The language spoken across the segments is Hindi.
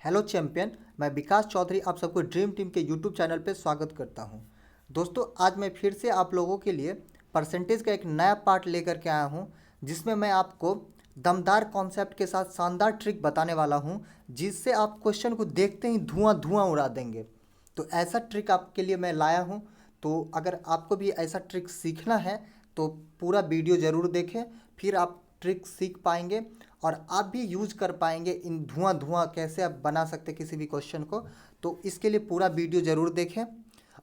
Hello champion. मैं विकास चौधरी आप सबको ड्रीम टीम के यूट्यूब चैनल पे स्वागत करता हूं। दोस्तों, आज मैं फिर से आप लोगों के लिए परसेंटेज का एक नया पार्ट लेकर के आया हूं, जिसमें मैं आपको दमदार कॉन्सेप्ट के साथ शानदार ट्रिक बताने वाला हूं, जिससे आप क्वेश्चन को देखते ही धुआं धुआं उड़ा देंगे। तो ऐसा ट्रिक आपके लिए मैं लाया हूं। तो अगर आपको भी ऐसा ट्रिक सीखना है तो पूरा वीडियो ज़रूर देखें, फिर आप ट्रिक सीख पाएंगे और आप भी यूज कर पाएंगे इन धुआं धुआं कैसे आप बना सकते किसी भी क्वेश्चन को। तो इसके लिए पूरा वीडियो ज़रूर देखें।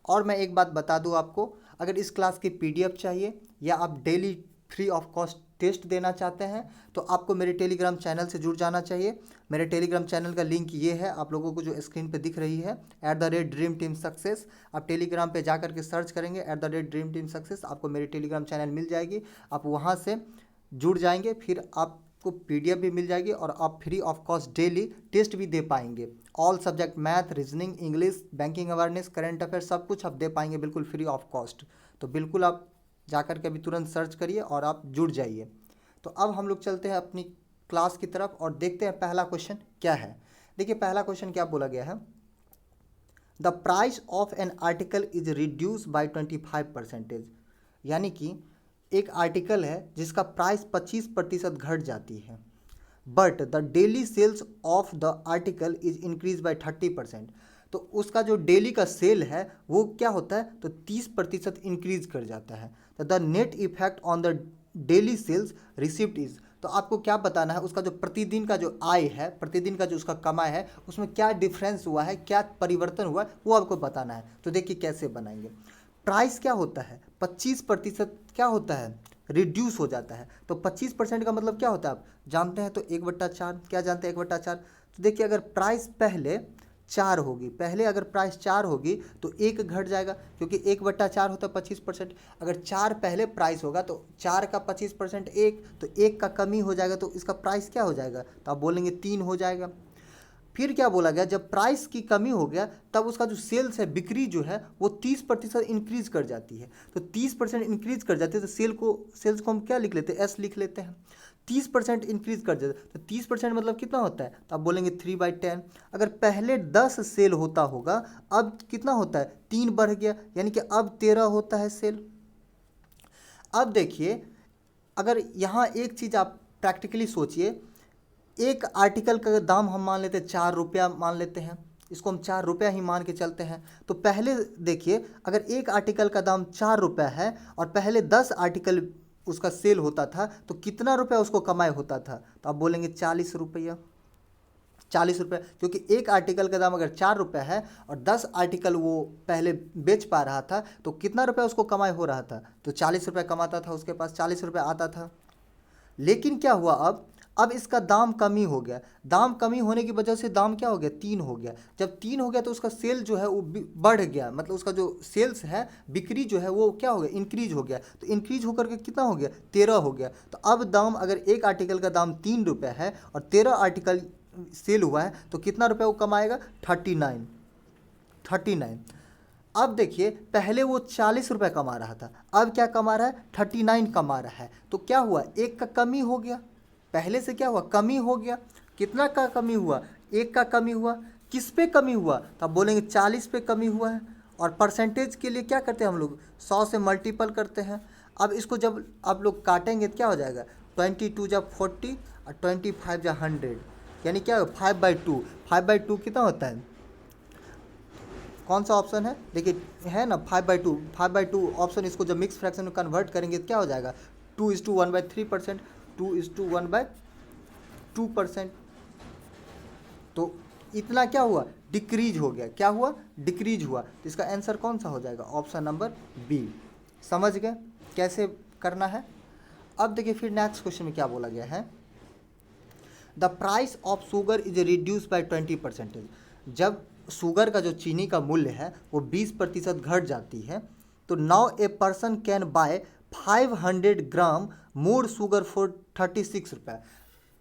और मैं एक बात बता दूं आपको, अगर इस क्लास की पीडीएफ चाहिए या आप daily free of cost test देना चाहते हैं तो आपको मेरे टेलीग्राम चैनल से जुड़ जाना चाहिए। मेरे टेलीग्राम चैनल का लिंक ये है, आप लोगों को जो स्क्रीन पे दिख रही है, @DreamTeamSuccess। आप टेलीग्राम पे जा करके सर्च करेंगे @DreamTeamSuccess, आपको मेरी टेलीग्राम चैनल मिल जाएगी। आप वहाँ से जुड़ जाएंगे, फिर आपको पीडीएफ भी मिल जाएगी और आप free of cost daily test भी दे पाएंगे। All subject math, reasoning, English, banking awareness, current affair सब कुछ आप दे पाएंगे बिल्कुल फ्री ऑफ कॉस्ट। तो बिल्कुल आप जाकर के अभी तुरंत सर्च करिए और आप जुड़ जाइए। तो अब हम लोग चलते हैं अपनी क्लास की तरफ और देखते हैं पहला क्वेश्चन क्या है। देखिए पहला क्वेश्चन क्या बोला गया है, the price of an article is reduce by 25%। यानी कि एक आर्टिकल है जिसका प्राइस 25% घट जाती है, but the daily sales of the article is increase by 30%। तो उसका जो डेली का सेल है वो क्या होता है, तो 30% इंक्रीज कर जाता है। तो the net effect on the daily sales receipt is, तो आपको क्या बताना है, उसका जो प्रतिदिन का जो आय है, प्रतिदिन का जो उसका कमाई है, उसमें क्या डिफरेंस हुआ है, क्या परिवर्तन हुआ है, वो आपको बताना है। तो देखिए कैसे बनाएंगे। प्राइस क्या होता है, 25% क्या होता है, रिड्यूस हो जाता है। तो 25% का मतलब क्या होता है आप जानते हैं, तो 1/4। क्या जानते हैं, 1/4। तो देखिए अगर प्राइस पहले 4 होगी, पहले अगर प्राइस 4 होगी तो 1 घट जाएगा, क्योंकि 1/4 होता है 25%। अगर 4 पहले प्राइस होगा तो 4 का 25% 1, तो 1 का कमी हो जाएगा, तो इसका प्राइस क्या हो जाएगा, तो आप बोलेंगे 3 हो जाएगा। फिर क्या बोला गया, जब प्राइस की कमी हो गया तब उसका जो सेल्स है, बिक्री जो है वो 30% इंक्रीज कर जाती है। तो 30% इंक्रीज कर जाती है, तो सेल्स को हम क्या लिख लेते हैं, एस लिख लेते हैं। 30% इंक्रीज कर जाता है, तो 30% मतलब कितना होता है, तो आप बोलेंगे 3/10। अगर पहले 10 सेल होता होगा, अब कितना होता है, 3 बढ़ गया, यानी कि अब 13 होता है सेल। अब देखिए, अगर यहाँ एक चीज़ आप प्रैक्टिकली सोचिए, एक आर्टिकल का दाम हम मान लेते हैं 4 रुपया, मान लेते हैं इसको हम 4 रुपया ही मान के चलते हैं। तो पहले देखिए, अगर एक आर्टिकल का दाम 4 रुपया है और पहले 10 आर्टिकल उसका सेल होता था, तो कितना रुपया उसको कमाई होता था, तो आप बोलेंगे 40 रुपया। 40 रुपये, क्योंकि एक आर्टिकल का दाम अगर 4 रुपये है और 10 आर्टिकल वो पहले बेच पा रहा था, तो कितना रुपया उसको कमाई हो रहा था, तो 40 रुपये कमाता था, उसके पास 40 रुपये आता था। लेकिन क्या हुआ, अब इसका दाम कमी हो गया। दाम कमी होने की वजह से दाम क्या हो गया, 3 हो गया। जब 3 हो गया तो उसका सेल जो है वो बढ़ गया, मतलब उसका जो सेल्स है, बिक्री जो है वो क्या हो गया, इंक्रीज हो गया। तो इंक्रीज होकर के कितना हो गया, 13 हो गया। तो अब दाम, अगर एक आर्टिकल का दाम 3 रुपये है और 13 आर्टिकल सेल हुआ है, तो कितना रुपया वो कमाएगा, 39। अब देखिए, पहले वो 40 रुपये कमा रहा था, अब क्या कमा रहा है, 39 कमा रहा है। तो क्या हुआ, एक का कमी हो गया, पहले से क्या हुआ, कमी हो गया। कितना का कमी हुआ, एक का कमी हुआ। किस पे कमी हुआ, तो आप बोलेंगे 40 पे कमी हुआ है। और परसेंटेज के लिए क्या करते हैं हम लोग, 100 से मल्टीपल करते हैं। अब इसको जब आप लोग काटेंगे तो क्या हो जाएगा, 22 जब 40 और 25 जब 100, यानी क्या, 5/2। 5/2 कितना होता है, कौन सा ऑप्शन है, देखिए है ना 5/2। 5/2 ऑप्शन, इसको जब मिक्स फ्रैक्शन में कन्वर्ट करेंगे तो क्या हो जाएगा, 2:1/3%, 2:1/2%। तो इतना क्या हुआ, डिक्रीज हो गया। क्या हुआ, डिक्रीज हुआ। तो इसका आंसर कौन सा हो जाएगा, ऑप्शन नंबर बी। समझ गए कैसे करना है। अब देखिए फिर नेक्स्ट क्वेश्चन में क्या बोला गया है, the price of sugar is reduce by 20%। जब शुगर का जो चीनी का मूल्य है वो 20% घट जाती है, तो now a person can buy 500 gram more sugar for 36 रुपये।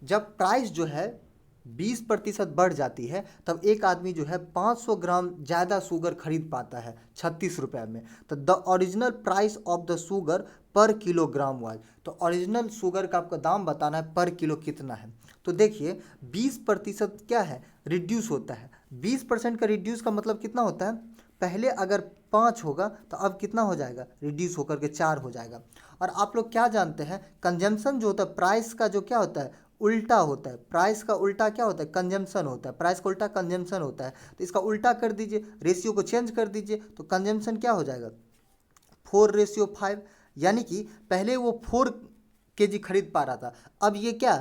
जब प्राइस जो है 20% बढ़ जाती है, तब एक आदमी जो है 500 ग्राम ज़्यादा शुगर खरीद पाता है 36 रुपये में। तो the original price of the sugar पर किलोग्राम वाज, तो ओरिजिनल शुगर का आपको दाम बताना है पर किलो कितना है। तो देखिए 20% क्या है, रिड्यूस होता है। 20% का रिड्यूस का मतलब कितना होता है, पहले अगर 5 होगा तो अब कितना हो जाएगा, रिड्यूस होकर के 4 हो जाएगा। और आप लोग क्या जानते हैं, कंजम्पशन जो होता है प्राइस का जो क्या होता है, उल्टा होता है। प्राइस का उल्टा क्या होता है, कंजम्पशन होता है। प्राइस का उल्टा कंजम्पशन होता है। तो इसका उल्टा कर दीजिए, रेशियो को चेंज कर दीजिए, तो कंजम्पशन क्या हो जाएगा, 4:5। यानी कि पहले वो 4 kg खरीद पा रहा था, अब ये क्या,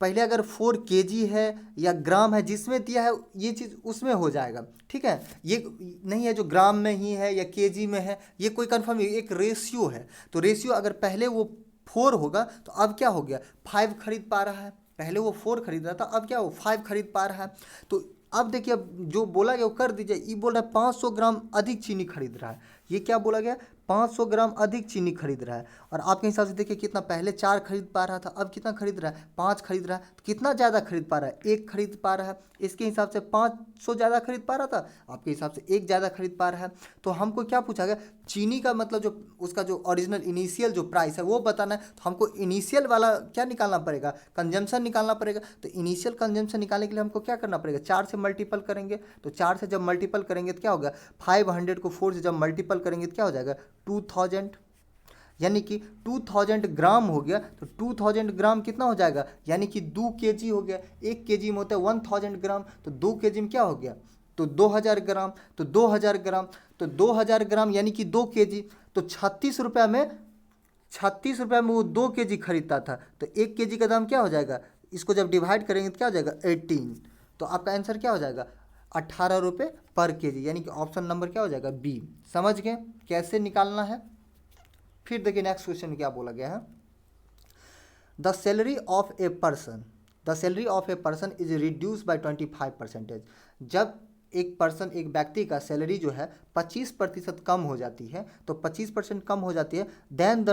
पहले अगर 4 kg है या ग्राम है जिसमें दिया है ये चीज़ उसमें हो जाएगा, ठीक है। ये नहीं है जो ग्राम में ही है या केजी में है, ये कोई कंफर्म नहीं, एक रेशियो है। तो रेशियो अगर पहले वो 4 होगा तो अब क्या हो गया, 5 खरीद पा रहा है। पहले वो 4 खरीद रहा था, अब क्या वो 5 खरीद पा रहा है। तो अब देखिए, अब जो बोला गया वो कर दीजिए। ये बोल रहा है 500 ग्राम अधिक चीनी खरीद रहा है, ये क्या बोला गया, 500 ग्राम अधिक चीनी खरीद रहा है। और आपके हिसाब से देखिए कितना, पहले 4 खरीद पा रहा था, अब कितना खरीद रहा है, 5 खरीद रहा है। तो कितना ज़्यादा खरीद पा रहा है, 1 खरीद पा रहा है। इसके हिसाब से 500 ज़्यादा खरीद पा रहा था, आपके हिसाब से 1 ज़्यादा खरीद पा रहा है। तो हमको क्या पूछा गया, चीनी का मतलब जो उसका जो ओरिजिनल इनिशियल जो प्राइस है वो बताना है। तो हमको इनिशियल वाला क्या निकालना पड़ेगा, कंजम्पशन निकालना पड़ेगा। तो इनिशियल कंजम्पशन निकालने के लिए हमको क्या करना पड़ेगा, 4 से मल्टीपल करेंगे। तो 4 से जब मल्टीपल करेंगे तो क्या होगा, 500 को 4 से जब मल्टीपल करेंगे तो क्या हो जाएगा, 2000। यानी कि 2000 ग्राम हो गया। तो 2000 ग्राम कितना हो जाएगा, यानी कि 2 kg हो गया। 1 kg में होता है 1000 ग्राम, तो 2 kg में क्या हो गया, तो 2000 ग्राम। तो 2000 ग्राम, तो 2000 ग्राम यानी कि 2 kg। तो 36 रुपये में वो 2 kg खरीदता था। तो 1 kg का दाम क्या हो जाएगा, इसको जब डिवाइड करेंगे तो क्या हो जाएगा, 18। तो आपका आंसर क्या हो जाएगा, 18 रुपये पर kg। यानी कि ऑप्शन नंबर क्या हो जाएगा, बी। समझ गए कैसे निकालना है। फिर देखिए नेक्स्ट क्वेश्चन में क्या बोला गया है, the salary of a person, the salary of a person is reduce by 25%। जब एक पर्सन, एक व्यक्ति का सैलरी जो है 25% कम हो जाती है, तो 25% कम हो जाती है, then the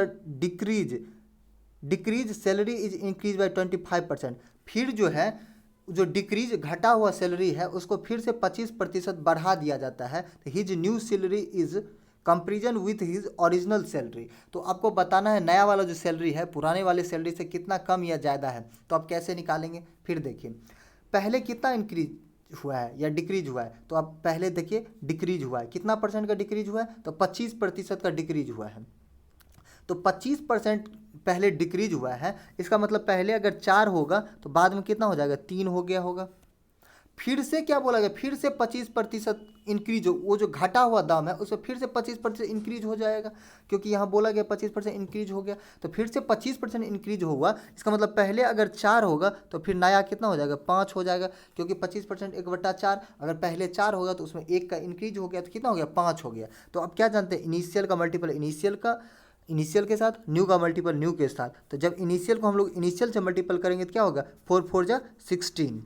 decrease salary is increase by 25%। फिर जो है जो डिक्रीज घटा हुआ सैलरी है उसको फिर से 25% बढ़ा दिया जाता है। तो his new salary is comparison with his original salary. तो आपको बताना है नया वाला जो सैलरी है पुराने वाले सैलरी से कितना कम या ज़्यादा है। तो आप कैसे निकालेंगे, फिर देखिए पहले कितना इंक्रीज हुआ है या डिक्रीज हुआ है। तो आप पहले देखिए डिक्रीज हुआ है, कितना परसेंट का डिक्रीज हुआ है, तो 25% का डिक्रीज हुआ है। तो 25% पहले डिक्रीज हुआ है, इसका मतलब पहले अगर 4 होगा तो बाद में कितना हो जाएगा, 3 हो गया होगा। फिर से क्या बोला गया, फिर से 25% इंक्रीज हो, वो जो घटा हुआ दाम है उसमें फिर से 25% इंक्रीज हो जाएगा, क्योंकि यहाँ बोला गया 25% इंक्रीज हो गया। तो फिर से 25% इंक्रीज हुआ, इसका मतलब पहले अगर 4 होगा तो फिर नया कितना हो जाएगा, 5 हो जाएगा, क्योंकि 25% 1/4। अगर पहले 4 होगा तो उसमें 1 का इंक्रीज हो गया तो कितना हो गया, 5 हो गया। तो अब क्या जानते हैं, इनिशियल का मल्टीपल इनिशियल के साथ, न्यू का मल्टीपल न्यू के साथ। तो जब इनिशियल को हम लोग इनिशियल से मल्टीपल करेंगे तो क्या होगा, 4 4 जा 16।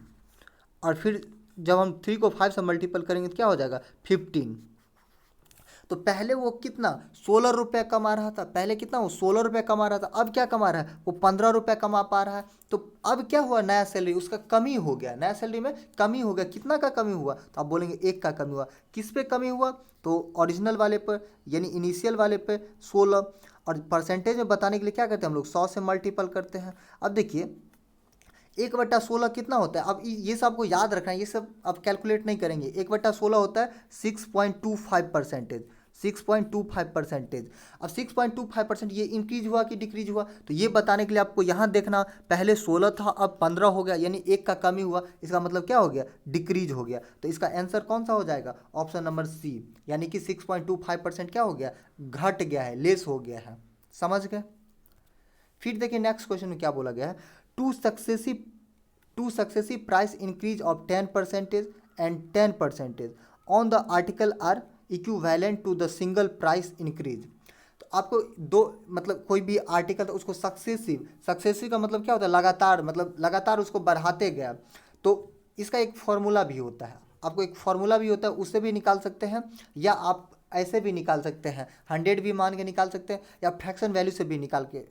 और फिर जब हम 3 को 5 से मल्टीपल करेंगे तो क्या हो जाएगा, 15। तो पहले वो कितना 16 रुपये कमा रहा था, पहले कितना वो 16 रुपये कमा रहा था, अब क्या कमा रहा है, वो 15 रुपये कमा पा रहा है। तो अब क्या हुआ, नया सैलरी उसका कमी हो गया, नया सैलरी में कमी हो गया। कितना का कमी हुआ, तो आप बोलेंगे 1 का कमी हुआ। किस पे कमी हुआ, तो ओरिजिनल वाले पर यानी इनिशियल वाले पे 16। और परसेंटेज में बताने के लिए क्या करते हैं हम लोग, 100 से मल्टीपल करते हैं। अब देखिए 1/16 कितना होता है, अब ये सब आपको याद रखना है, ये सब आप कैलकुलेट नहीं करेंगे। 1/16 होता है 6.25%, 6.25%। अब 6.25% ये इंक्रीज हुआ कि डिक्रीज हुआ, तो ये बताने के लिए आपको यहाँ देखना, पहले 16 था अब 15 हो गया, यानी 1 का कमी हुआ, इसका मतलब क्या हो गया, डिक्रीज हो गया। तो इसका आंसर कौन सा हो जाएगा, ऑप्शन नंबर सी, यानी कि 6.25% क्या हो गया, घट गया है, लेस हो गया है। समझ गए। फिर देखिए नेक्स्ट क्वेश्चन में क्या बोला गया है, two successive price increase of 10% and 10% on the article are equivalent to the single price increase। तो आपको दो मतलब कोई भी आर्टिकल तो उसको सक्सेसिव का मतलब क्या होता है, लगातार, मतलब लगातार उसको बढ़ाते गया। तो इसका एक फॉर्मूला भी होता है, आपको एक फॉर्मूला भी होता है, उससे भी निकाल सकते हैं, या आप ऐसे भी निकाल सकते हैं, 100 भी मान के निकाल सकते हैं, या फ्रैक्शन वैल्यू से भी निकाल के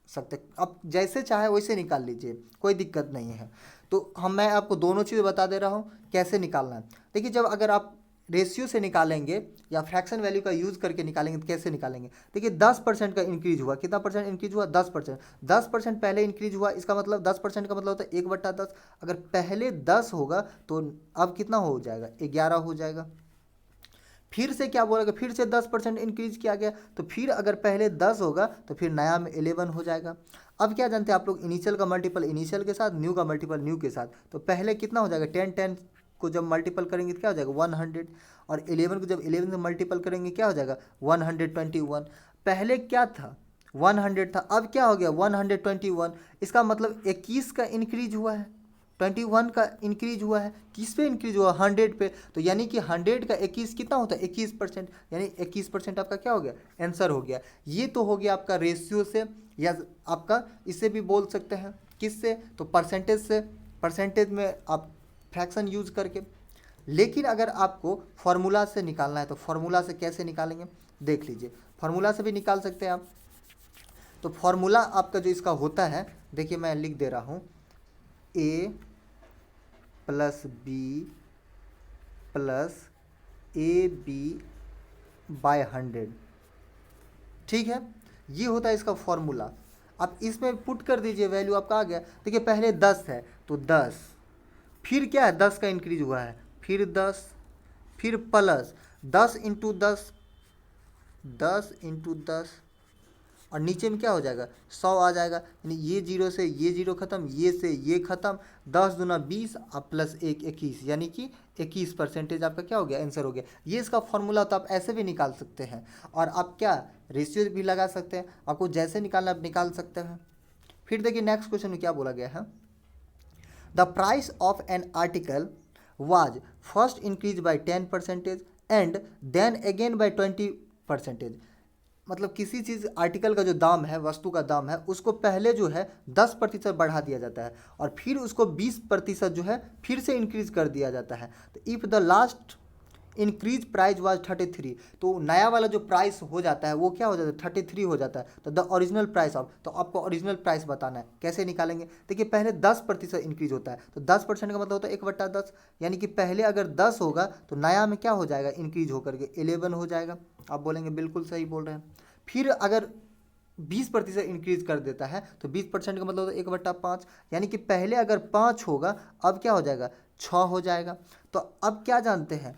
सकते, आप जैसे चाहे वैसे निकाल लीजिए, कोई दिक्कत नहीं है। तो मैं आपको दोनों चीज़ बता दे रहा हूँ कैसे निकालना है। देखिए जब अगर आप रेशियो से निकालेंगे या फ्रैक्शन वैल्यू का यूज़ करके निकालेंगे तो कैसे निकालेंगे? देखिए 10% का इंक्रीज हुआ, कितना परसेंट इंक्रीज हुआ? 10%। 10% पहले इंक्रीज हुआ, इसका मतलब 10% का मतलब होता है 1/10। अगर पहले 10 होगा तो अब कितना हो जाएगा? 11 हो जाएगा। फिर से क्या बोलेगा? फिर से 10% इंक्रीज किया गया, तो फिर अगर पहले 10 होगा तो फिर नया में 11 हो जाएगा। अब क्या जानते हैं आप लोग? इनिशियल का मल्टीपल इनिशियल के साथ, न्यू का मल्टीपल न्यू के साथ। तो पहले कितना हो जाएगा? 10 को जब मल्टीपल करेंगे तो क्या हो जाएगा? 100। और 11 को जब 11 से मल्टीपल करेंगे क्या हो जाएगा? 121। पहले क्या था? 100 था, अब क्या हो गया? 121। इसका मतलब 21 का इंक्रीज हुआ है, 21 का इंक्रीज हुआ है। किस पे इंक्रीज हुआ? 100 पे। तो यानी कि 100 का 21 कितना होता है? 21%। यानी 21% आपका क्या हो गया? आंसर हो गया। ये तो हो गया आपका रेशियो से, या आपका इससे भी बोल सकते हैं, किससे? तो परसेंटेज से। परसेंटेज में आप फ्रैक्शन यूज करके। लेकिन अगर आपको फॉर्मूला से निकालना है तो फॉर्मूला से कैसे निकालेंगे? देख लीजिए, फॉर्मूला से भी निकाल सकते हैं आप। तो फॉर्मूला आपका जो इसका होता है, देखिए मैं लिख दे रहा हूँ, A plus B plus A B by 100। ठीक है, ये होता है इसका फॉर्मूला। आप इसमें पुट कर दीजिए, वैल्यू आपका आ गया। देखिए पहले 10 है तो 10, फिर क्या है? 10 का इंक्रीज हुआ है, फिर 10, फिर प्लस 10 × 10, 10 × 10, और नीचे में क्या हो जाएगा? 100 आ जाएगा। यानी ये जीरो से ये जीरो खत्म, ये से ये खत्म, 10 दूना 20 और प्लस 1 21, यानी कि 21% आपका क्या हो गया? आंसर हो गया। ये इसका फॉर्मूला। तो आप ऐसे भी निकाल सकते हैं, और आप क्या रेशियो भी लगा सकते हैं। आपको जैसे निकालना आप निकाल सकते हैं। फिर देखिए नेक्स्ट क्वेश्चन में क्या बोला गया है। The price of an article was first increase by 10% and then again by 20%। मतलब किसी चीज़ आर्टिकल का जो दाम है, वस्तु का दाम है, उसको पहले जो है 10% बढ़ा दिया जाता है, और फिर उसको 20% जो है फिर से इंक्रीज कर दिया जाता है। तो if the last increase price was 33, तो नया वाला जो प्राइस हो जाता है वो क्या हो जाता है? 33 हो जाता है। तो द ओरिजिनल प्राइस ऑफ, तो आपको ओरिजिनल प्राइस बताना है। कैसे निकालेंगे? देखिए पहले 10% इंक्रीज होता है, तो 10% का मतलब होता है 1/10। यानी कि पहले अगर 10 होगा तो नया में क्या हो जाएगा? इंक्रीज होकर के 11 हो जाएगा। आप बोलेंगे बिल्कुल सही बोल रहे हैं। फिर अगर 20% इंक्रीज कर देता है तो 20% का मतलब होता है 1/5। यानी कि पहले अगर 5 होगा, अब क्या हो जाएगा? 6 हो जाएगा। तो अब क्या जानते हैं?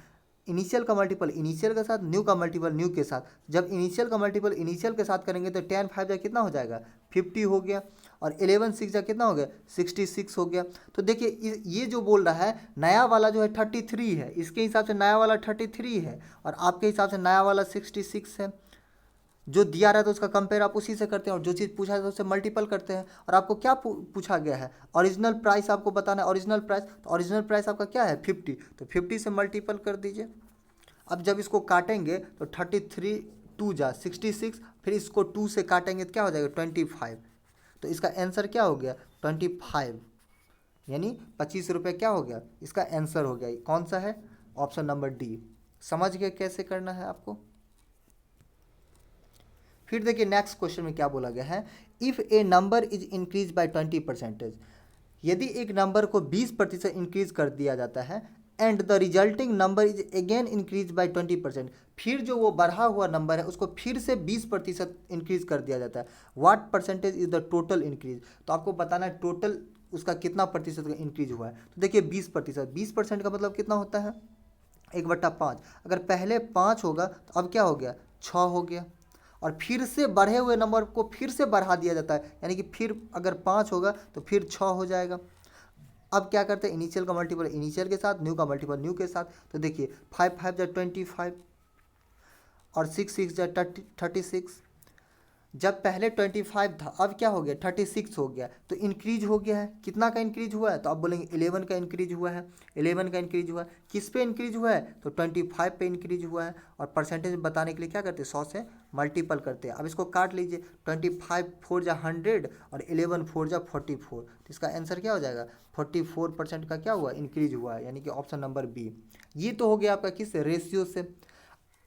इनिशियल का मल्टीपल इनिशियल के साथ, न्यू का मल्टीपल न्यू के साथ। जब इनिशियल का मल्टीपल इनिशियल के साथ करेंगे तो 10 5 जा कितना हो जाएगा? 50 हो गया, और 11 6 जा कितना हो गया? 66 हो गया। तो देखिए ये जो बोल रहा है नया वाला जो है 33 है, इसके हिसाब से नया वाला 33 है, और आपके हिसाब से नया वाला 66 है। जो दिया रहा है तो उसका कंपेयर आप उसी से करते हैं, और जो चीज़ पूछा है तो उससे मल्टीपल करते हैं। और आपको क्या पूछा गया है? ओरिजिनल प्राइस आपको बताना है। ओरिजिनल प्राइस, तो ओरिजिनल प्राइस आपका क्या है? 50। तो 50 से मल्टीपल कर दीजिए। अब जब इसको काटेंगे तो 33 2 जा 66, फिर इसको 2 से काटेंगे तो क्या हो जाएगा? 25। तो इसका आंसर क्या हो गया? 25, यानी 25 रुपये क्या हो गया? इसका आंसर हो गया। कौन सा है? Option number D. समझ गए कैसे करना है आपको? फिर देखिए नेक्स्ट क्वेश्चन में क्या बोला गया है। If A number is increase bye 20%, यदि एक नंबर को 20% इंक्रीज कर दिया जाता है, and the resulting number is again increase by 20%, फिर जो वो बढ़ा हुआ नंबर है उसको फिर से 20% इंक्रीज कर दिया जाता है, what percentage is the total increase. तो आपको बताना है टोटल उसका कितना प्रतिशत का इंक्रीज हुआ है। तो देखिए 20%, 20% का मतलब कितना होता है? 1/5। अगर पहले 5 होगा तो अब क्या हो गया? 6 हो गया, और फिर से बढ़े हुए नंबर को फिर से बढ़ा दिया जाता है। यानी कि फिर अगर 5 होगा तो फिर 6 हो जाएगा। अब क्या करते हैं? इनिशियल का मल्टीपल इनिशियल के साथ, न्यू का मल्टीपल न्यू के साथ। तो देखिए 5 5 जा 25, और 6 6 जा 36। जब पहले 25 था, अब क्या हो गया? 36 हो गया। तो इंक्रीज हो गया है। कितना का इंक्रीज हुआ है? तो आप बोलेंगे 11 का इंक्रीज हुआ है। 11 का इंक्रीज हुआ है। किस पे इंक्रीज हुआ है? तो 25 पे इंक्रीज हुआ है। और परसेंटेज बताने के लिए क्या करते हैं? 100 से मल्टीपल करते हैं। अब इसको काट लीजिए, 25 4 जा 100, और 11 4 जा 44। तो इसका आंसर क्या हो जाएगा? 44% का क्या हुआ? इंक्रीज हुआ है। यानी कि ऑप्शन नंबर बी। ये तो हो गया आपका किस? रेशियो से।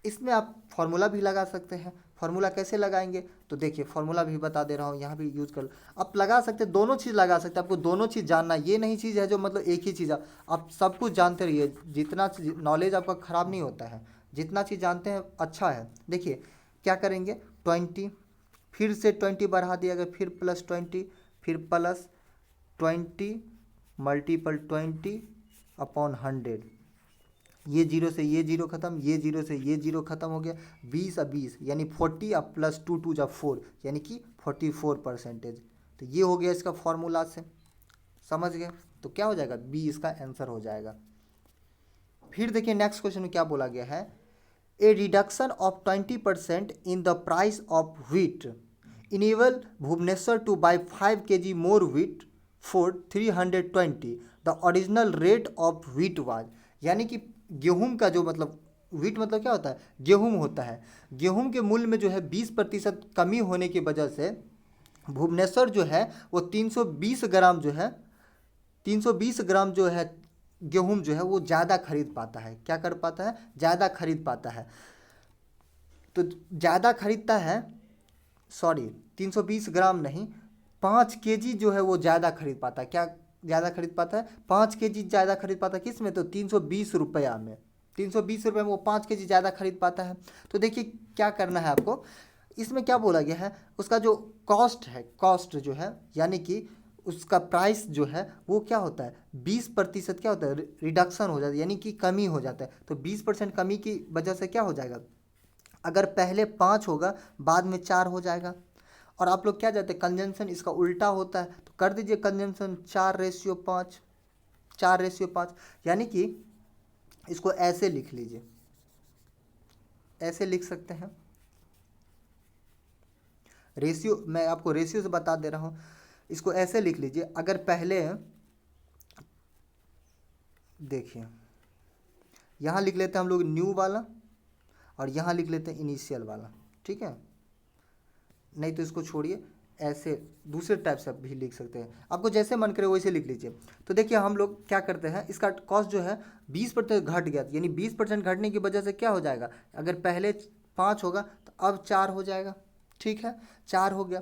इसमें आप फॉर्मूला भी लगा सकते हैं। फॉर्मूला कैसे लगाएंगे तो देखिए, फॉर्मूला भी बता दे रहा हूँ, यहाँ भी यूज़ कर लो। आप लगा सकते हैं, दोनों चीज़ लगा सकते हैं। आपको दोनों चीज़ जानना है, ये नहीं चीज़ है जो मतलब एक ही चीज़ आप सब कुछ जानते रहिए। जितना नॉलेज आपका ख़राब नहीं होता है, जितना चीज़ जानते हैं अच्छा है। देखिए क्या करेंगे, 20 फिर से 20 बढ़ा दिया गया, फिर +20, फिर +20 मल्टीपल 20/100। ये जीरो से ये जीरो खत्म, ये जीरो से ये जीरो खत्म हो गया। 20 यानी 40 अब +2 2 जा 4 यानी कि 44%। तो ये हो गया इसका फॉर्मूला से, समझ गए। तो क्या हो जाएगा, बी इसका आंसर हो जाएगा। फिर देखिए नेक्स्ट क्वेश्चन में क्या बोला गया है, a reduction of 20% in the price of wheat enable Bhubaneswar to buy 5 kg more wheat for 320 the original rate of wheat was. यानी कि गेहूं का जो मतलब, व्हीट मतलब क्या होता है, गेहूं होता है। गेहूं के मूल्य में जो है 20% कमी होने की वजह से भुवनेश्वर जो है वो 320 ग्राम जो है, 320 ग्राम जो है गेहूं जो है वो ज़्यादा खरीद पाता है। क्या कर पाता है, ज़्यादा खरीद पाता है। तो ज़्यादा खरीदता है, सॉरी 320 ग्राम नहीं, 5 kg जो है वो ज़्यादा खरीद पाता है। क्या ज़्यादा खरीद पाता है, 5 kg ज़्यादा खरीद पाता है। किस में, तो 320 रुपया में, 320 रुपये में वो 5 kg ज़्यादा खरीद पाता है। तो देखिए क्या करना है आपको, इसमें क्या बोला गया है, उसका जो कॉस्ट है, कॉस्ट जो है यानी कि उसका प्राइस जो है वो क्या होता है, 20% क्या होता है, रिडक्शन हो जाता है, यानी कि कमी हो जाता है। तो 20% कमी की वजह से क्या हो जाएगा, अगर पहले 5 होगा बाद में 4 हो जाएगा। और आप लोग क्या जाते हैं, कंजम्पशन इसका उल्टा होता है, तो कर दीजिए कंजम्पशन 4:5, 4:5। यानी कि इसको ऐसे लिख लीजिए, ऐसे लिख सकते हैं। रेशियो मैं आपको रेशियो से बता दे रहा हूँ, इसको ऐसे लिख लीजिए। अगर पहले देखिए, यहाँ लिख लेते हैं हम लोग न्यू वाला, और यहाँ लिख लेते हैं इनिशियल वाला, ठीक है। नहीं तो इसको छोड़िए, ऐसे दूसरे टाइप से आप भी लिख सकते हैं, आपको जैसे मन करे वैसे लिख लीजिए। तो देखिए हम लोग क्या करते हैं, इसका कॉस्ट जो है 20% घट गया, यानी 20% घटने की वजह से क्या हो जाएगा, अगर पहले 5 होगा तो अब 4 हो जाएगा, ठीक है, 4 हो गया।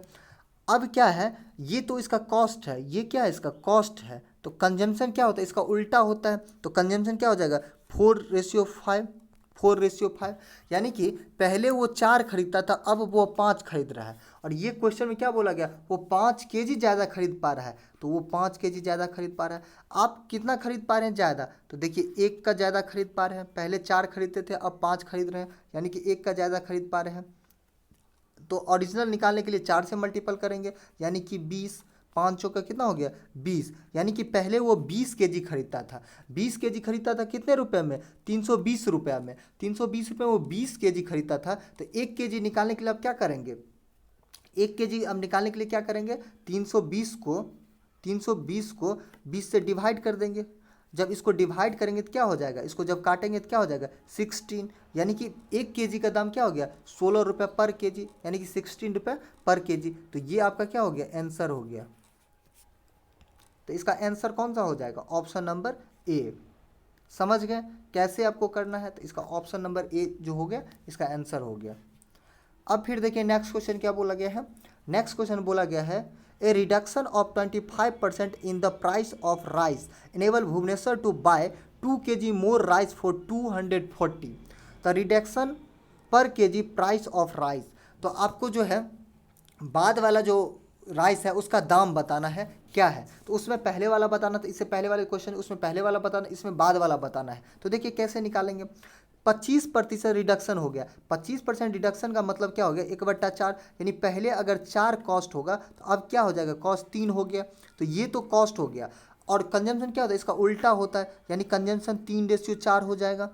अब क्या है, ये तो इसका कॉस्ट है, ये क्या है, इसका कॉस्ट है। तो कंजम्पशन क्या होता है, इसका उल्टा होता है। तो कंजम्पशन क्या हो जाएगा, 4:5, 4:5। यानी कि पहले वो 4 खरीदता था, अब वो 5 खरीद रहा है। और ये क्वेश्चन में क्या बोला गया, वो 5 kg ज़्यादा खरीद पा रहा है। तो वो 5 kg ज़्यादा खरीद पा रहा है। आप कितना खरीद पा रहे हैं ज़्यादा, तो देखिए 1 का ज़्यादा खरीद पा रहे हैं। पहले 4 खरीदते थे, अब 5 खरीद रहे हैं, यानी कि 1 का ज़्यादा खरीद पा रहे हैं। तो ओरिजिनल निकालने के लिए 4 से मल्टीपल करेंगे, यानी कि 20, 5 का कितना हो गया, 20। यानी कि पहले वो 20 kg खरीदता था, 20 kg खरीदता था कितने रुपए में, 320 रुपया में। 320 रुपये में वो 20 kg खरीदता था। तो 1 kg निकालने के लिए अब क्या करेंगे, 1 kg अब निकालने के लिए क्या करेंगे, 320 को 20 से डिवाइड कर देंगे। जब इसको डिवाइड करेंगे तो क्या हो जाएगा, इसको जब काटेंगे तो क्या हो जाएगा, 16। यानी कि 1 kg का दाम क्या हो गया, 16 रुपये पर kg, यानी कि 16 रुपये पर kg। तो ये आपका क्या हो गया, आंसर हो गया। तो इसका आंसर कौन सा हो जाएगा, ऑप्शन नंबर ए। समझ गए कैसे आपको करना है, तो इसका ऑप्शन नंबर ए जो हो गया इसका आंसर हो गया। अब फिर देखिए नेक्स्ट क्वेश्चन क्या बोला गया है, नेक्स्ट क्वेश्चन बोला गया है, a reduction of 25% in the price of rice enable Bhubaneswar to buy 2 kg more rice for 240 the reduction per kg price of rice. तो आपको जो है बाद वाला जो राइस है उसका दाम बताना है क्या है। तो उसमें पहले वाला बताना, तो इससे पहले वाले क्वेश्चन उसमें पहले वाला बताना, इसमें बाद वाला बताना है। तो देखिए कैसे निकालेंगे, 25% रिडक्शन हो गया। 25% रिडक्शन का मतलब क्या हो गया, 1/4, यानी पहले अगर 4 कॉस्ट होगा तो अब क्या हो जाएगा, कॉस्ट 3 हो गया। तो ये तो कॉस्ट हो गया। और कंजम्पशन क्या होता है, इसका उल्टा होता है, यानी कंजम्पशन 3:4 हो जाएगा।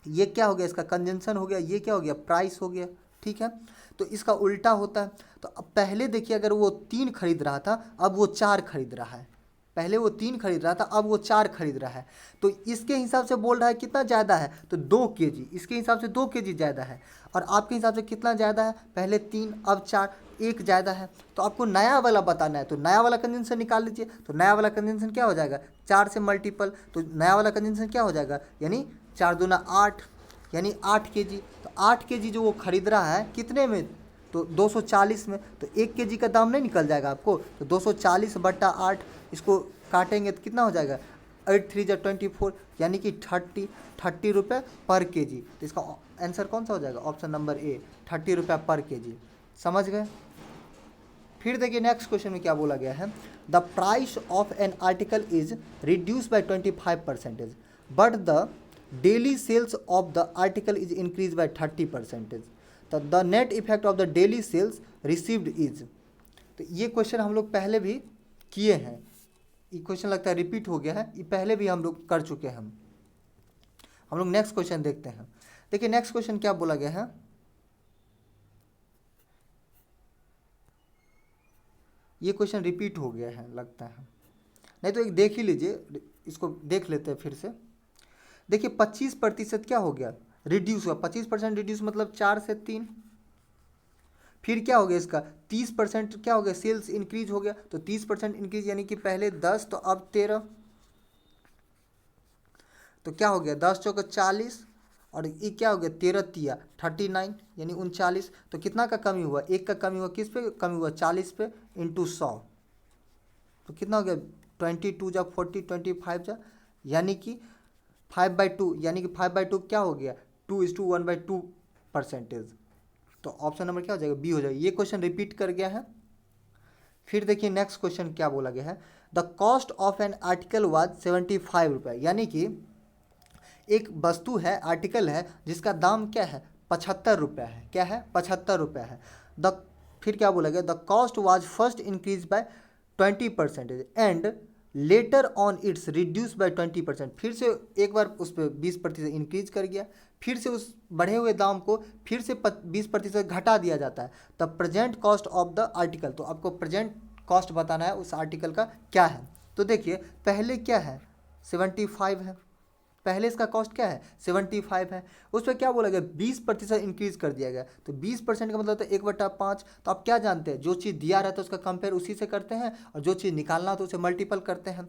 ये क्या हो गया, इसका कंजम्पशन हो गया, ये क्या हो गया, प्राइस हो गया, ठीक है। तो इसका उल्टा होता है। तो अब पहले देखिए अगर वो 3 खरीद रहा था, अब वो 4 खरीद रहा है। पहले वो 3 खरीद रहा था, अब वो 4 खरीद रहा है। तो इसके हिसाब से बोल रहा है कितना ज़्यादा है, तो 2 kg, इसके हिसाब से 2 kg ज़्यादा है। और आपके हिसाब से कितना ज़्यादा है, पहले 3 अब 4, 1 ज़्यादा है। तो आपको नया वाला बताना है, तो नया वाला कंजम्पशन निकाल लीजिए। तो नया वाला कंजम्पशन क्या हो जाएगा, 4 से मल्टीपल, तो नया वाला कंजम्पशन क्या हो जाएगा, यानी 4 दूना 8, यानी 8 kg। 8 केजी जो वो खरीद रहा है कितने में, तो 240 में, तो 1 केजी का दाम नहीं निकल जाएगा आपको, तो 240/8 इसको काटेंगे तो कितना हो जाएगा, 8 3 24, यानी कि 30 रुपये पर केजी। तो इसका आंसर कौन सा हो जाएगा, ऑप्शन नंबर ए, 30 रुपये पर केजी। समझ गए। फिर देखिए नेक्स्ट क्वेश्चन में क्या बोला गया है, the price of an article is reduce by 25%, but the daily sales of the article is increase by 30%, तो the net effect of the daily sales received is. तो ये क्वेश्चन हम लोग पहले भी किए हैं, ये क्वेश्चन लगता है रिपीट हो गया है, ये पहले भी हम लोग कर चुके हैं। हम लोग नेक्स्ट क्वेश्चन देखते हैं। देखिए नेक्स्ट क्वेश्चन क्या बोला गया है, ये क्वेश्चन रिपीट हो गया है लगता है, नहीं तो एक देख ही लीजिए, इसको देख लेते हैं फिर से। देखिए 25% क्या हो गया, रिड्यूस हुआ, 25% रिड्यूस मतलब 4 से 3। फिर क्या हो गया इसका 30% क्या हो गया, सेल्स इंक्रीज हो गया, तो 30% इंक्रीज यानी कि पहले 10 तो अब 13, तो क्या हो गया 10 चौका 40, और ये क्या हो गया 13 तिया 39 यानी 39, तो कितना का कमी हुआ, 1 का कमी हुआ, किस पे कमी हुआ, 40 पे इंटू 100, तो कितना हो गया 22 जा 40 25 जा, यानी कि 5/2, यानी कि 5/2 क्या हो गया 2:1/2%। तो ऑप्शन नंबर क्या हो जाएगा, बी हो जाएगा। ये क्वेश्चन रिपीट कर गया है। फिर देखिए नेक्स्ट क्वेश्चन क्या बोला गया है, the cost of an article was 75 रुपये, यानी कि एक वस्तु है, आर्टिकल है, जिसका दाम क्या है 75 रुपये है, क्या है 75 रुपये है। द फिर क्या बोला गया, the cost was first increase bye 20% and later on it's reduce by 20%, फिर से एक बार उस पर 20% इंक्रीज कर गया, फिर से उस बढ़े हुए दाम को फिर से 20% घटा दिया जाता है। The present cost of the article, तो आपको प्रेजेंट कॉस्ट बताना है उस आर्टिकल का क्या है। तो देखिए पहले क्या है 75 है, पहले इसका कॉस्ट क्या है 75 है, उस पर क्या बोला गया 20% इंक्रीज कर दिया गया, तो 20% का मतलब तो 1/5। तो आप क्या जानते हैं, जो चीज़ दिया रहता है उसका कंपेयर उसी से करते हैं, और जो चीज़ निकालना तो उसे मल्टीपल करते हैं।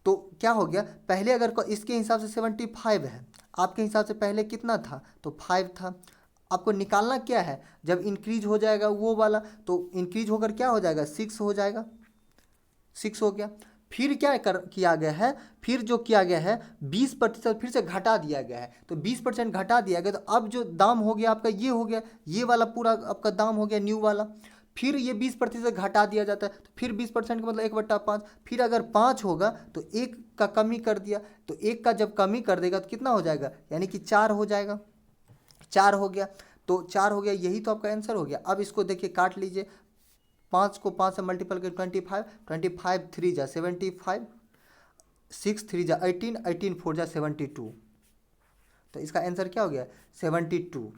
तो क्या हो गया, पहले अगर इसके हिसाब से 75 है, आपके हिसाब से पहले कितना था, तो 5 था। आपको निकालना क्या है, जब इंक्रीज हो जाएगा वो वाला, तो इंक्रीज होकर क्या हो जाएगा 6 हो जाएगा, 6 हो गया। फिर क्या किया गया है, फिर जो किया गया है 20% फिर से घटा दिया गया है, तो 20% घटा दिया गया, तो अब जो दाम हो गया आपका ये हो गया, ये वाला पूरा आपका दाम हो गया न्यू वाला। फिर ये 20% घटा दिया जाता है, तो फिर 20% का मतलब 1/5। फिर अगर 5 होगा तो 1 का कमी कर दिया, तो 1 का जब कमी कर देगा तो कितना हो जाएगा, यानी कि 4 हो जाएगा, 4 हो गया, तो 4 हो गया, यही तो आपका आंसर हो गया। अब इसको देखिए काट लीजिए, 5 को 5 से मल्टीपल कर 25, 25 3 जा 75, 6 3 जा 18, 18 4 जा 72, तो इसका आंसर क्या हो गया 72,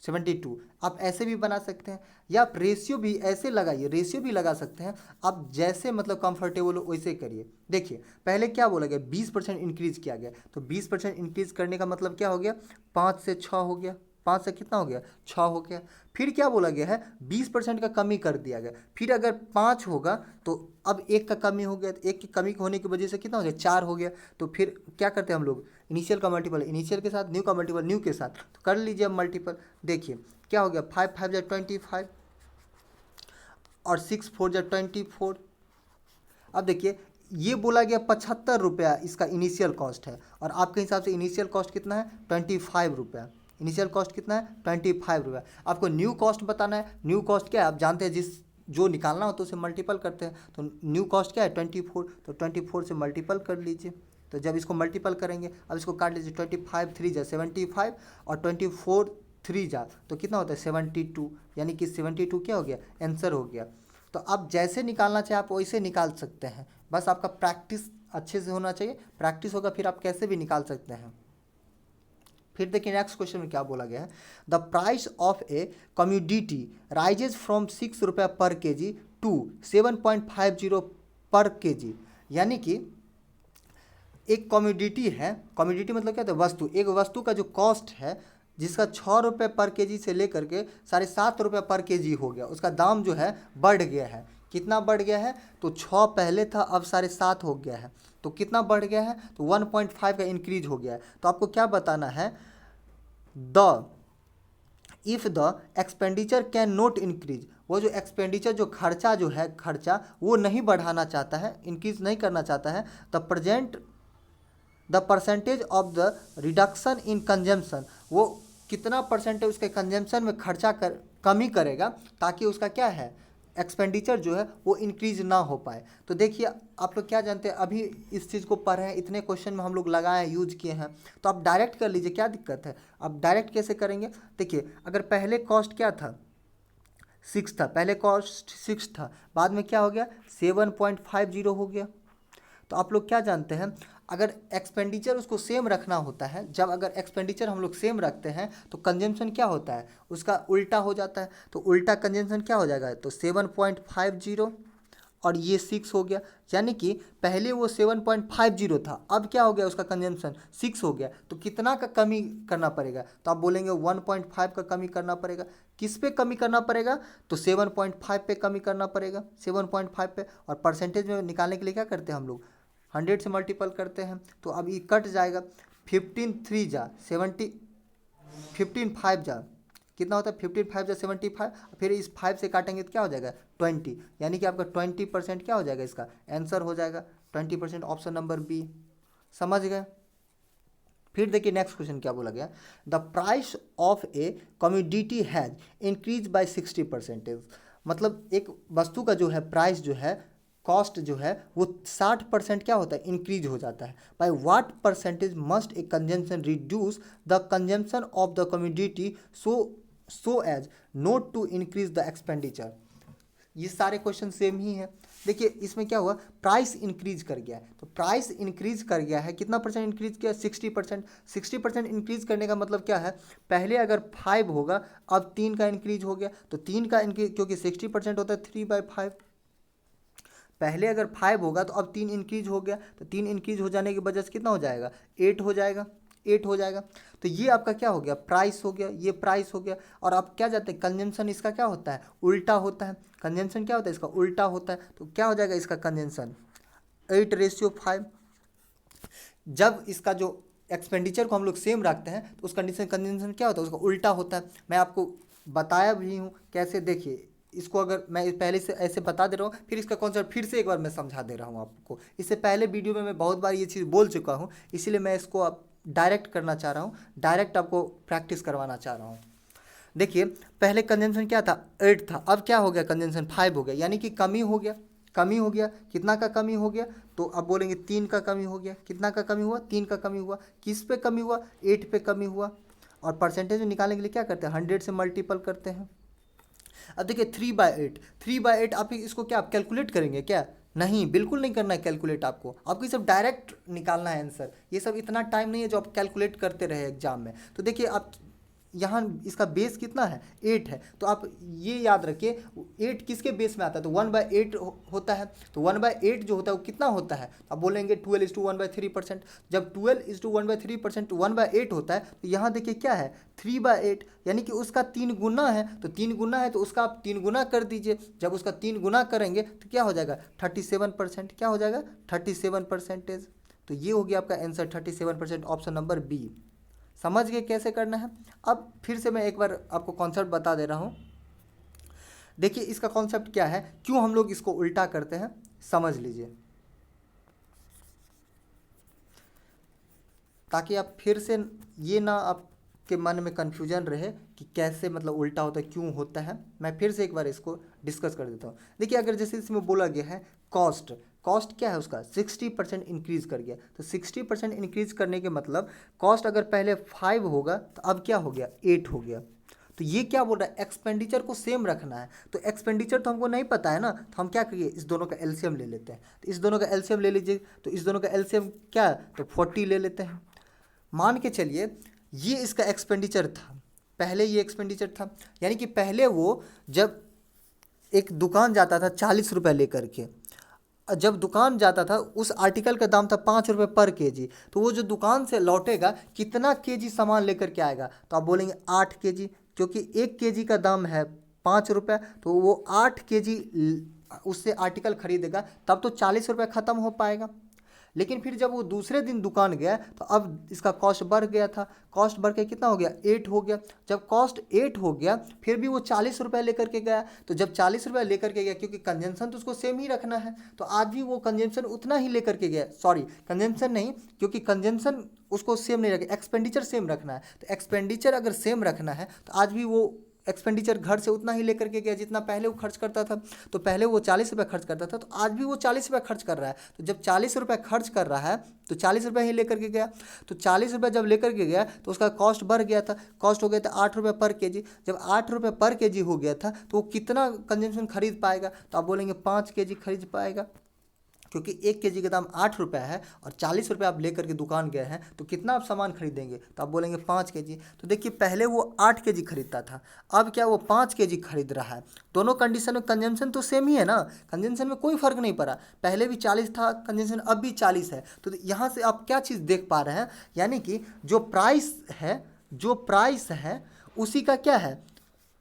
72। आप ऐसे भी बना सकते हैं, या आप रेशियो भी ऐसे लगाइए, रेशियो भी लगा सकते हैं आप, जैसे मतलब कंफर्टेबल हो वैसे करिए। देखिए पहले क्या बोला गया 20% इंक्रीज किया गया, तो 20% इंक्रीज करने का मतलब क्या हो गया 5 से 6 हो गया, 5 से कितना हो गया 6 हो गया। फिर क्या बोला गया है 20% का कमी कर दिया गया, फिर अगर 5 होगा तो अब 1 का कमी हो गया, तो 1 की कमी होने की वजह से कितना हो गया 4 हो गया। तो फिर क्या करते हैं हम लोग, इनिशियल का मल्टीपल इनिशियल के साथ, न्यू का मल्टीपल न्यू के साथ, तो कर लीजिए अब मल्टीपल। देखिए क्या हो गया 5 5 जा 25, और 6 4 जा 24। अब देखिए ये बोला गया 75 रुपया इसका इनिशियल कॉस्ट है, और आपके हिसाब से इनिशियल कॉस्ट कितना है 25 रुपया, इनिशियल कॉस्ट कितना है 25 रुपया। आपको न्यू कॉस्ट बताना है, न्यू कॉस्ट क्या है आप जानते हैं, जिस जो निकालना हो तो उसे मल्टीपल करते हैं, तो न्यू कॉस्ट क्या है 24, तो 24 से मल्टीपल कर लीजिए। तो जब इसको मल्टीपल करेंगे, अब इसको काट लीजिए, 25 3 जा 75, और 24 3 जा तो कितना होता है 72, यानी कि 72 क्या हो गया आंसर हो गया। तो आप जैसे निकालना चाहे आप वैसे निकाल सकते हैं, बस आपका प्रैक्टिस अच्छे से होना चाहिए, प्रैक्टिस होगा फिर आप कैसे भी निकाल सकते हैं। फिर देखिए नेक्स्ट क्वेश्चन में क्या बोला गया है, the price of a commodity rises from 6 रुपया पर केजी टू 7.50 पर केजी, यानी कि एक कम्युडिटी है, कम्युडिटी मतलब क्या होता है वस्तु, एक वस्तु का जो कॉस्ट है जिसका 6 रुपये पर केजी से लेकर के 7.5 रुपये पर केजी हो गया, उसका दाम जो है बढ़ गया है। कितना बढ़ गया है, तो 6 पहले था अब 7.5 हो गया है, तो कितना बढ़ गया है, तो 1.5 का इंक्रीज हो गया है। तो आपको क्या बताना है, the if the expenditure can not increase, वो जो एक्सपेंडिचर जो खर्चा जो है खर्चा वो नहीं बढ़ाना चाहता है, इंक्रीज नहीं करना चाहता है, the percentage of the reduction in consumption, वो कितना परसेंटेज उसके कंजम्पशन में खर्चा कमी करेगा ताकि उसका क्या है एक्सपेंडिचर जो है वो इंक्रीज ना हो पाए। तो देखिए आप लोग क्या जानते हैं, अभी इस चीज़ को पढ़े हैं, इतने क्वेश्चन में हम लोग लगाए हैं, यूज किए हैं, तो आप डायरेक्ट कर लीजिए, क्या दिक्कत है। आप डायरेक्ट कैसे करेंगे, देखिए अगर पहले कॉस्ट क्या था 6 था, पहले कॉस्ट 6 था, बाद में क्या हो गया 7.50 हो गया। तो आप लोग क्या जानते हैं, अगर एक्सपेंडिचर उसको सेम रखना होता है, जब अगर एक्सपेंडिचर हम लोग सेम रखते हैं तो कंजम्पशन क्या होता है उसका उल्टा हो जाता है। तो उल्टा कंजम्पशन क्या हो जाएगा, तो 7.50 और ये 6 हो गया, यानी कि पहले वो 7.50 था, अब क्या हो गया उसका कंजम्पशन 6 हो गया। तो कितना का कमी करना पड़ेगा, तो आप बोलेंगे 1.5 का कमी करना पड़ेगा। किस पे कमी करना पड़ेगा, तो 7.5 पे कमी करना पड़ेगा, 7.5 पे। और परसेंटेज में निकालने के लिए क्या करते हैं हम लोग 100 से मल्टीपल करते हैं, तो अब ये कट जाएगा। 15 3 जा 70, 15 5 जा कितना होता है, 15 5 जा 75, फिर इस 5 से काटेंगे तो क्या हो जाएगा 20, यानी कि आपका 20% क्या हो जाएगा, इसका आंसर हो जाएगा 20%, ऑप्शन नंबर बी। समझ गए। फिर देखिए नेक्स्ट क्वेश्चन क्या बोला गया, the price of A commodity has increase by 60%। मतलब एक वस्तु का जो है प्राइस जो है कॉस्ट जो है वो 60% क्या होता है इंक्रीज हो जाता है। By what percentage must a consumption reduce the consumption of the commodity so as not to increase the expenditure. ये सारे क्वेश्चन सेम ही हैं। देखिए इसमें क्या हुआ, प्राइस इंक्रीज कर गया है, तो प्राइस इंक्रीज कर गया है, कितना परसेंट इंक्रीज किया 60%। 60% इंक्रीज करने का मतलब क्या है, पहले अगर 5 होगा अब 3 का इंक्रीज हो गया, तो 3 का इंक्रीज, क्योंकि 60% होता है 3/5, पहले अगर 5 होगा तो अब 3 इंक्रीज हो गया, तो 3 इंक्रीज हो जाने की वजह से कितना हो जाएगा 8 हो जाएगा, 8 हो जाएगा। तो ये आपका क्या हो गया प्राइस हो गया, ये प्राइस हो गया। और आप क्या जाते हैं कंजम्पशन इसका क्या होता है उल्टा होता है, कंजम्पशन क्या होता है इसका उल्टा होता है। तो क्या हो जाएगा इसका कंजम्पशन 8:5। जब इसका जो एक्सपेंडिचर को हम लोग सेम रखते हैं तो उस कंडीशन कंजम्पशन क्या होता है उसका उल्टा होता है। मैं आपको बताया भी हूँ कैसे, देखिए इसको अगर मैं पहले से ऐसे बता दे रहा हूँ, फिर इसका कॉन्सेप्ट फिर से एक बार मैं समझा दे रहा हूँ आपको। इससे पहले वीडियो में मैं बहुत बार ये चीज़ बोल चुका हूँ, इसीलिए मैं इसको अब डायरेक्ट करना चाह रहा हूँ, डायरेक्ट आपको प्रैक्टिस करवाना चाह रहा हूँ। देखिए पहले कंजम्पशन क्या था 8 था, अब क्या हो गया कंजम्पशन 5 हो गया, यानी कि कमी हो गया, कमी हो गया। कितना का कमी हो गया, तो अब बोलेंगे 3 का कमी हो गया। कितना का कमी हुआ 3 का कमी हुआ। किस पे कमी हुआ 8 पे कमी हुआ। और परसेंटेज में निकालने के लिए क्या करते हैं 100 से मल्टीपल करते हैं। अब देखिए 3/8, 3/8 आप इसको क्या आप कैलकुलेट करेंगे क्या, नहीं बिल्कुल नहीं करना है कैलकुलेट, आपको ये सब डायरेक्ट निकालना है आंसर। ये सब इतना टाइम नहीं है जो आप कैलकुलेट करते रहे एग्जाम में। तो देखिए आप यहाँ इसका बेस कितना है 8 है, तो आप ये याद रखिए 8 किसके बेस में आता है, तो 1/8 होता है। तो 1/8 जो होता है वो कितना होता है, आप बोलेंगे 12:1/3%। जब 12:1/3% 1/8 होता है, तो यहाँ देखिए क्या है 3/8, यानी कि उसका 3 गुना है। तो 3 गुना है तो उसका आप 3 गुना कर दीजिए। जब उसका 3 गुना करेंगे तो क्या हो जाएगा 37%, क्या हो जाएगा 37%। तो ये हो गया आपका आंसर 37%, ऑप्शन नंबर बी। समझ गए कैसे करना है। अब फिर से मैं एक बार आपको कॉन्सेप्ट बता दे रहा हूँ। देखिए इसका कॉन्सेप्ट क्या है, क्यों हम लोग इसको उल्टा करते हैं, समझ लीजिए, ताकि आप फिर से ये ना आपके मन में कन्फ्यूजन रहे कि कैसे मतलब उल्टा होता है क्यों होता है। मैं फिर से एक बार इसको डिस्कस कर देता हूँ। देखिए अगर जैसे इसमें बोला गया है कॉस्ट, कॉस्ट क्या है उसका 60% इंक्रीज कर गया, तो 60% इंक्रीज करने के मतलब कॉस्ट अगर पहले 5 होगा तो अब क्या हो गया 8 हो गया। तो ये क्या बोल रहा है एक्सपेंडिचर को सेम रखना है। तो एक्सपेंडिचर तो हमको नहीं पता है ना, तो हम क्या करिए इस दोनों का एलसीएम ले लेते हैं। तो इस दोनों का एलसीएम ले लीजिए, तो इस दोनों का एलसीएम क्या है तो 40 ले लेते हैं। मान के चलिए ये इसका एक्सपेंडिचर था, पहले ये एक्सपेंडिचर था, यानी कि पहले वो जब एक दुकान जाता था 40 रुपये लेकर के, जब दुकान जाता था उस आर्टिकल का दाम था 5 रुपये पर केजी, तो वो जो दुकान से लौटेगा कितना केजी सामान लेकर के आएगा, तो आप बोलेंगे 8 केजी, क्योंकि 1 केजी का दाम है 5 रुपये, तो वो 8 केजी उससे आर्टिकल खरीदेगा, तब तो 40 रुपये ख़त्म हो पाएगा। लेकिन फिर जब वो दूसरे दिन दुकान गया तो अब इसका कॉस्ट बढ़ गया था, कॉस्ट बढ़ के कितना हो गया 8 हो गया। जब कॉस्ट 8 हो गया फिर भी वो 40 रुपये लेकर के गया। तो जब 40 रुपये लेकर के गया, क्योंकि कंजम्पशन तो उसको सेम ही रखना है, तो आज भी वो कंजम्पशन उतना ही लेकर के गया, सॉरी कंजम्पशन नहीं, क्योंकि कंजम्पशन उसको सेम नहीं रखना, एक्सपेंडिचर सेम रखना है। तो एक्सपेंडिचर अगर सेम रखना है तो आज भी वो एक्सपेंडिचर घर से उतना ही लेकर के गया जितना पहले वो खर्च करता था। तो पहले वो 40 रुपये खर्च करता था, तो आज भी वो 40 रुपये खर्च कर रहा है। तो जब 40 रुपये खर्च कर रहा है तो 40 रुपये ही लेकर के गया। तो 40 रुपये जब लेकर के गया तो उसका कॉस्ट बढ़ गया था, कॉस्ट हो गया था 8 रुपये पर केजी। जब 8 रुपये पर केजी हो गया था तो वो कितना कंजम्पशन खरीद पाएगा? तो आप बोलेंगे 5 केजी खरीद पाएगा, क्योंकि 1 केजी का दाम 8 रुपये है और 40 रुपये आप लेकर के दुकान गए हैं, तो कितना आप सामान खरीदेंगे? तो आप बोलेंगे 5 केजी। तो देखिए पहले वो 8 केजी खरीदता था, अब क्या वो 5 केजी खरीद रहा है। दोनों कंडीशन में कंजम्पशन तो सेम ही है ना, कंजम्पशन में कोई फर्क नहीं पड़ा। पहले भी 40 था कंजम्पशन, अब भी 40 है। तो यहाँ से आप क्या चीज़ देख पा रहे हैं, यानी कि जो प्राइस है उसी का क्या है,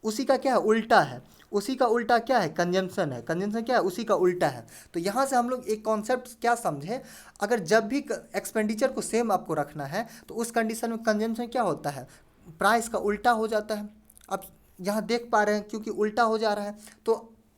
उसी का क्या है उल्टा है, उसी का उल्टा क्या है कंजम्पशन है, कंजम्पशन क्या है उसी का उल्टा है। तो यहाँ से हम लोग एक कॉन्सेप्ट क्या समझे, अगर जब भी एक्सपेंडिचर को सेम आपको रखना है तो उस कंडीशन में कंजम्पशन क्या होता है, प्राइस का उल्टा हो जाता है। अब यहाँ देख पा रहे हैं क्योंकि उल्टा हो जा रहा है। तो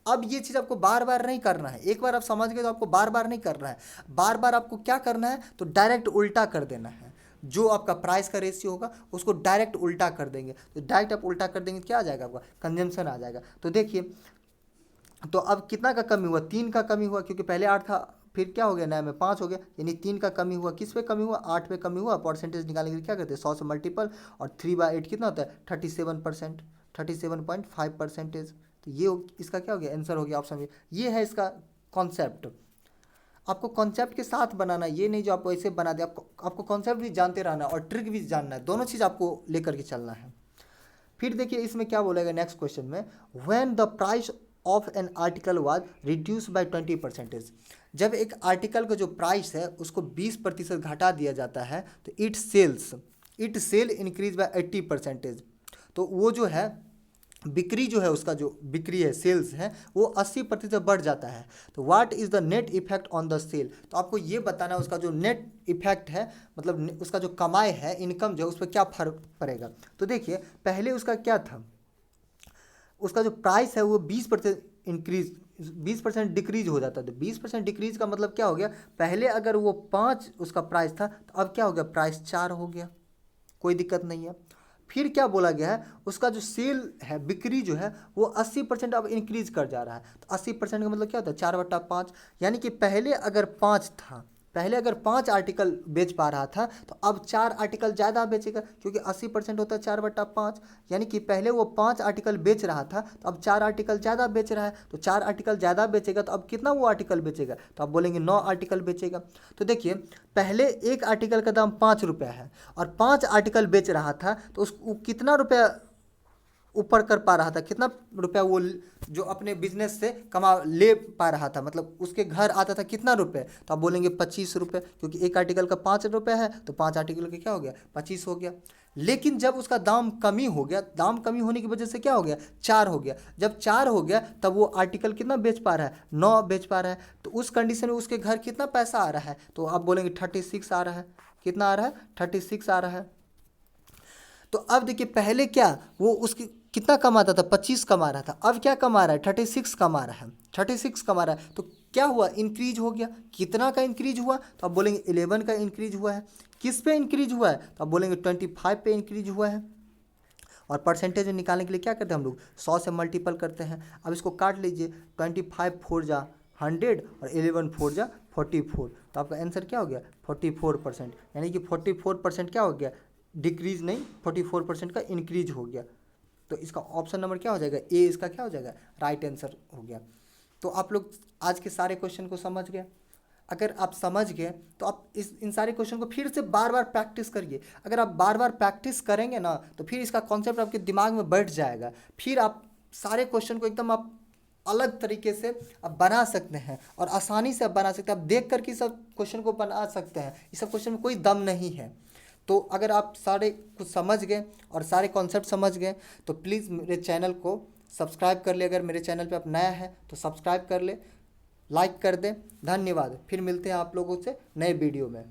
अब ये चीज़ आपको बार बार नहीं करना है, एक बार आप समझ गए तो आपको बार बार नहीं करना है। बार बार आपको क्या करना है, तो डायरेक्ट उल्टा कर देना है। जो आपका प्राइस का रेशियो होगा उसको डायरेक्ट उल्टा कर देंगे। तो डायरेक्ट आप उल्टा कर देंगे क्या आ जाएगा आपका, कंजम्पशन आ जाएगा। तो देखिए, तो अब कितना का कमी हुआ, 3 का कमी हुआ, क्योंकि पहले 8 था, फिर क्या हो गया नया में 5 हो गया, यानी 3 का कमी हुआ। किस पे कमी हुआ, 8 पे कमी हुआ। परसेंटेज निकालने के लिए क्या करते हैं, 100 से मल्टीपल, और 3/8 कितना होता है 37%, 37.5%। तो ये इसका क्या हो गया, आंसर हो गया ऑप्शन में। ये है इसका कॉन्सेप्ट। आपको कॉन्सेप्ट के साथ बनाना है, ये नहीं जो आपको ऐसे बना दे। आपको कॉन्सेप्ट भी जानते रहना और ट्रिक भी जानना है, दोनों चीज़ आपको लेकर के चलना है। फिर देखिए इसमें क्या बोलेगा नेक्स्ट क्वेश्चन में, when the price of an article was reduce by 20%। जब एक आर्टिकल का जो प्राइस है उसको 20% घटा दिया जाता है तो इट सेल इंक्रीज बाय 80%। तो वो जो है बिक्री जो है, उसका जो बिक्री है सेल्स है वो 80% बढ़ जाता है। तो what is the net effect on the sale. तो आपको ये बताना है उसका जो नेट इफेक्ट है, मतलब उसका जो कमाई है, इनकम जो है, उस पर क्या फर्क पड़ेगा। तो देखिए पहले उसका क्या था, उसका जो प्राइस है वो 20% इंक्रीज, 20% डिक्रीज हो जाता है। तो 20% डिक्रीज का मतलब क्या हो गया, पहले अगर वो 5 उसका प्राइस था तो अब क्या हो गया, प्राइस 4 हो गया, कोई दिक्कत नहीं है। फिर क्या बोला गया है, उसका जो सेल है, बिक्री जो है वो 80% अब इंक्रीज कर जा रहा है। तो 80% का मतलब क्या होता है, 4/5, यानी कि पहले अगर 5 था, पहले अगर 5 आर्टिकल बेच पा रहा था तो अब 4 आर्टिकल ज़्यादा बेचेगा, क्योंकि 80% होता है 4/5। यानी कि पहले वो 5 आर्टिकल बेच रहा था तो अब 4 आर्टिकल ज़्यादा बेच रहा है। तो 4 आर्टिकल ज़्यादा बेचेगा तो अब कितना वो आर्टिकल बेचेगा, तो आप बोलेंगे 9 आर्टिकल बेचेगा। तो देखिए पहले एक आर्टिकल का दाम 5 रुपया है और 5 आर्टिकल बेच रहा था, तो उसको कितना रुपया ऊपर कर पा रहा था, कितना रुपया वो जो अपने बिजनेस से कमा ले पा रहा था, मतलब उसके घर आता था कितना रुपये, तो आप बोलेंगे 25 रुपये, क्योंकि एक आर्टिकल का 5 रुपये है तो 5 आर्टिकल का क्या हो गया, 25 हो गया। लेकिन जब उसका दाम कमी हो गया, दाम कमी होने की वजह से क्या हो गया, 4 हो गया। जब 4 हो गया तब वो आर्टिकल कितना बेच पा रहा है, 9 बेच पा रहा है। तो उस कंडीशन में उसके घर कितना पैसा आ रहा है, तो आप बोलेंगे 36 आ रहा है। कितना आ रहा है, 36 आ रहा है। तो अब देखिए पहले क्या वो उसकी कितना कमाता था, 25 कमा रहा था, अब क्या कमा रहा है, 36 कमा रहा है, 36 कमा रहा है। तो क्या हुआ, इंक्रीज हो गया। कितना का इंक्रीज हुआ, तो आप बोलेंगे 11 का इंक्रीज हुआ है। किस पे इंक्रीज हुआ है, तो आप बोलेंगे 25 पे इंक्रीज हुआ है। और परसेंटेज निकालने के लिए क्या करते हैं हम लोग, 100 से मल्टीपल करते हैं। अब इसको काट लीजिए, 25 4 जा 100 और 11 4 जा 44। तो आपका आंसर क्या हो गया, 44%। यानी कि 44% क्या हो गया, डिक्रीज नहीं, 44% का इंक्रीज हो गया। तो इसका ऑप्शन नंबर क्या हो जाएगा, ए इसका क्या हो जाएगा, राइट आंसर हो गया। तो आप लोग आज के सारे क्वेश्चन को समझ गए। अगर आप समझ गए तो आप इन सारे क्वेश्चन को फिर से बार बार प्रैक्टिस करिए। अगर आप बार बार प्रैक्टिस करेंगे ना तो फिर इसका कॉन्सेप्ट आपके दिमाग में बैठ जाएगा। फिर आप सारे क्वेश्चन को एकदम आप अलग तरीके से आप बना सकते हैं और आसानी से आप बना सकते हैं। आप देख करके सब क्वेश्चन को बना सकते हैं। इस सब क्वेश्चन में कोई दम नहीं है। तो अगर आप सारे कुछ समझ गए और सारे कॉन्सेप्ट समझ गए तो प्लीज़ मेरे चैनल को सब्सक्राइब कर ले। अगर मेरे चैनल पे आप नया है तो सब्सक्राइब कर ले, लाइक कर दें। धन्यवाद। फिर मिलते हैं आप लोगों से नए वीडियो में।